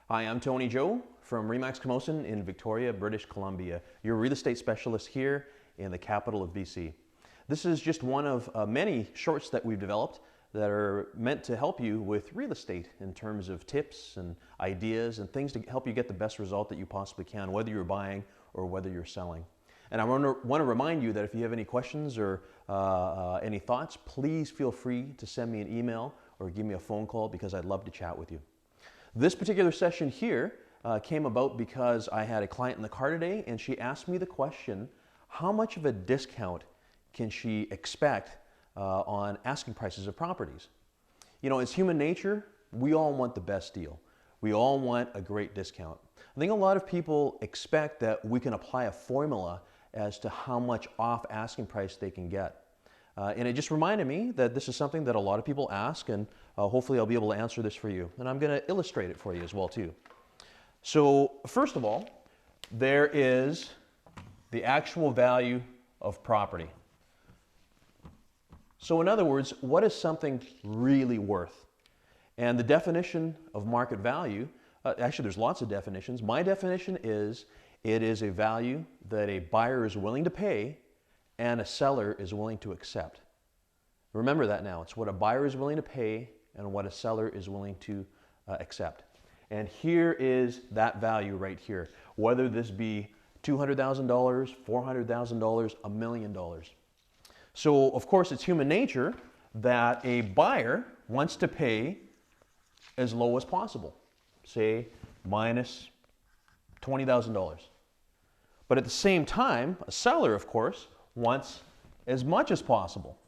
Hi, I'm Tony Joe from Remax Camosun in Victoria, British Columbia, your real estate specialist here in the capital of BC. This is just one of many shorts that we've developed that are meant to help you with real estate in terms of tips and ideas and things to help you get the best result that you possibly can, whether you're buying or whether you're selling. And I want to remind you that if you have any questions or any thoughts, please feel free to send me an email or give me a phone call because I'd love to chat with you. This particular session here came about because I had a client in the car today and she asked me the question, how much of a discount can she expect on asking prices of properties? You know, it's human nature, we all want the best deal. We all want a great discount. I think a lot of people expect that we can apply a formula as to how much off asking price they can get. And it just reminded me that this is something that a lot of people ask, and hopefully I'll be able to answer this for you. And I'm going to illustrate it for you as well too. So first of all, there is the actual value of property. So in other words, what is something really worth? And the definition of market value, actually there's lots of definitions. My definition is it is a value that a buyer is willing to pay and a seller is willing to accept. Remember that now. It's what a buyer is willing to pay and what a seller is willing to accept. And here is that value right here, whether this be $200,000, $400,000, $1 million. So of course it's human nature that a buyer wants to pay as low as possible, say minus $20,000. But at the same time, a seller, of course, wants as much as possible.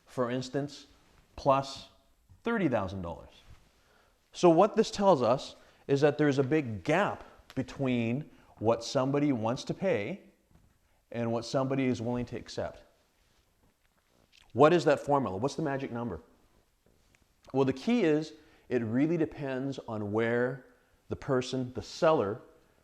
For instance, plus $30,000. So what this tells us is that there's a big gap between what somebody wants to pay and what somebody is willing to accept. What is that formula? What's the magic number? Well, the key is it really depends on where the person, the seller,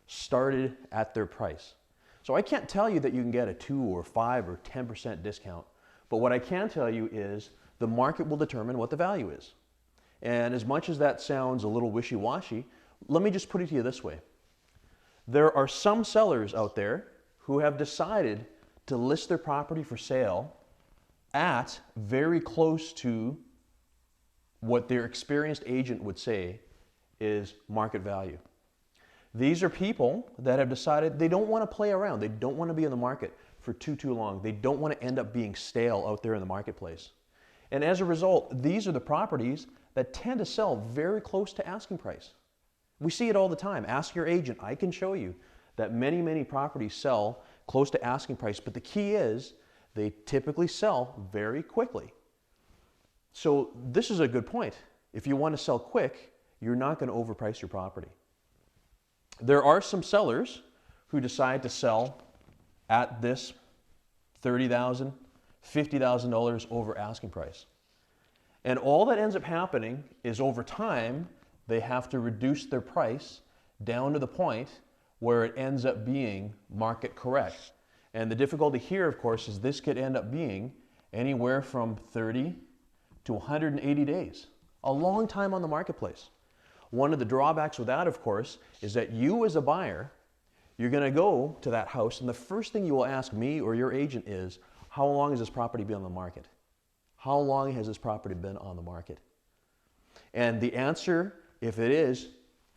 started at their price. So I can't tell you that you can get a 2 or 5 or 10% discount, but what I can tell you is the market will determine what the value is. And as much as that sounds a little wishy-washy, let me just put it to you this way. There are some sellers out there who have decided to list their property for sale at very close to what their experienced agent would say is market value. These are people that have decided they don't want to play around. They don't want to be in the market for too long. They don't want to end up being stale out there in the marketplace. And as a result, these are the properties that tend to sell very close to asking price. We see it all the time. Ask your agent. I can show you that many properties sell close to asking price, but the key is they typically sell very quickly. So this is a good point. If you want to sell quick, you're not going to overprice your property. There are some sellers who decide to sell at this $30,000, $50,000 over asking price. And all that ends up happening is over time, they have to reduce their price down to the point where it ends up being market correct. And the difficulty here, of course, is this could end up being anywhere from 30 to 180 days, a long time on the marketplace. One of the drawbacks with that, of course, is that you as a buyer, you're going to go to that house and the first thing you will ask me or your agent is, how long has this property been on the market? How long has this property been on the market? And the answer, if it is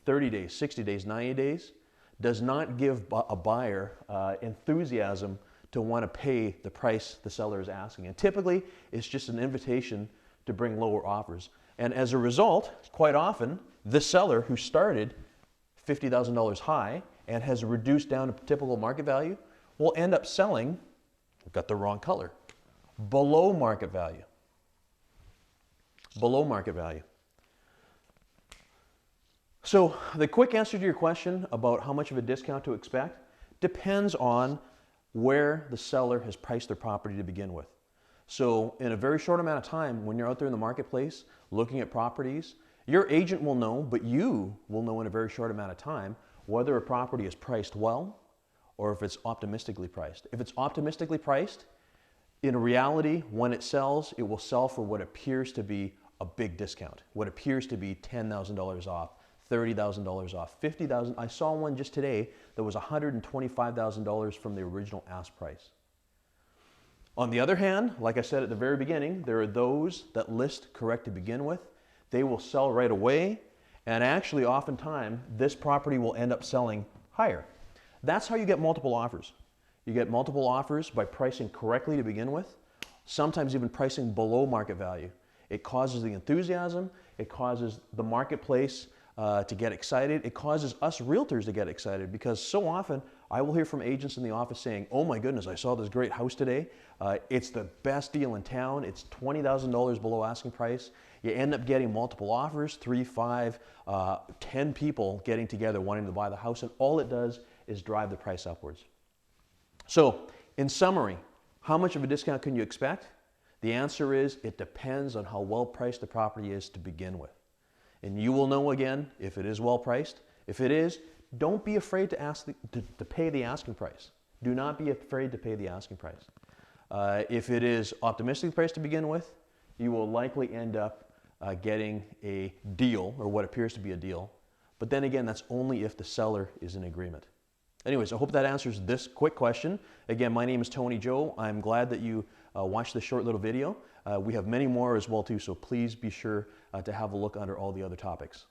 30 days, 60 days, 90 days, does not give a buyer enthusiasm to want to pay the price the seller is asking. And typically, it's just an invitation to bring lower offers. And as a result, quite often, the seller who started $50,000 high and has reduced down to typical market value will end up selling, I've got the wrong color, below market value. Below market value. So the quick answer to your question about how much of a discount to expect depends on where the seller has priced their property to begin with. So in a very short amount of time, when you're out there in the marketplace looking at properties, your agent will know, but you will know in a very short amount of time whether a property is priced well or if it's optimistically priced. If it's optimistically priced, in reality, when it sells, it will sell for what appears to be a big discount, what appears to be $10,000 off, $30,000 off, $50,000. I saw one just today that was $125,000 from the original ask price. On the other hand, like I said at the very beginning, there are those that list correct to begin with. They will sell right away, and actually oftentimes this property will end up selling higher. That's how you get multiple offers. You get multiple offers by pricing correctly to begin with, sometimes even pricing below market value. It causes the enthusiasm, it causes the marketplace to get excited, it causes us realtors to get excited, because so often I will hear from agents in the office saying, oh my goodness, I saw this great house today. It's the best deal in town. It's $20,000 below asking price. You end up getting multiple offers, 3, 5, 10 people getting together wanting to buy the house, and all it does is drive the price upwards. So, in summary, how much of a discount can you expect? The answer is it depends on how well priced the property is to begin with. And you will know again if it is well priced. If it is, don't be afraid to pay the asking price. Do not be afraid to pay the asking price. If it is optimistically priced to begin with, you will likely end up getting a deal, or what appears to be a deal. But then again, that's only if the seller is in agreement. Anyways, I hope that answers this quick question. Again, my name is Tony Joe. I'm glad that you watched this short little video. We have many more as well too, so please be sure to have a look under all the other topics.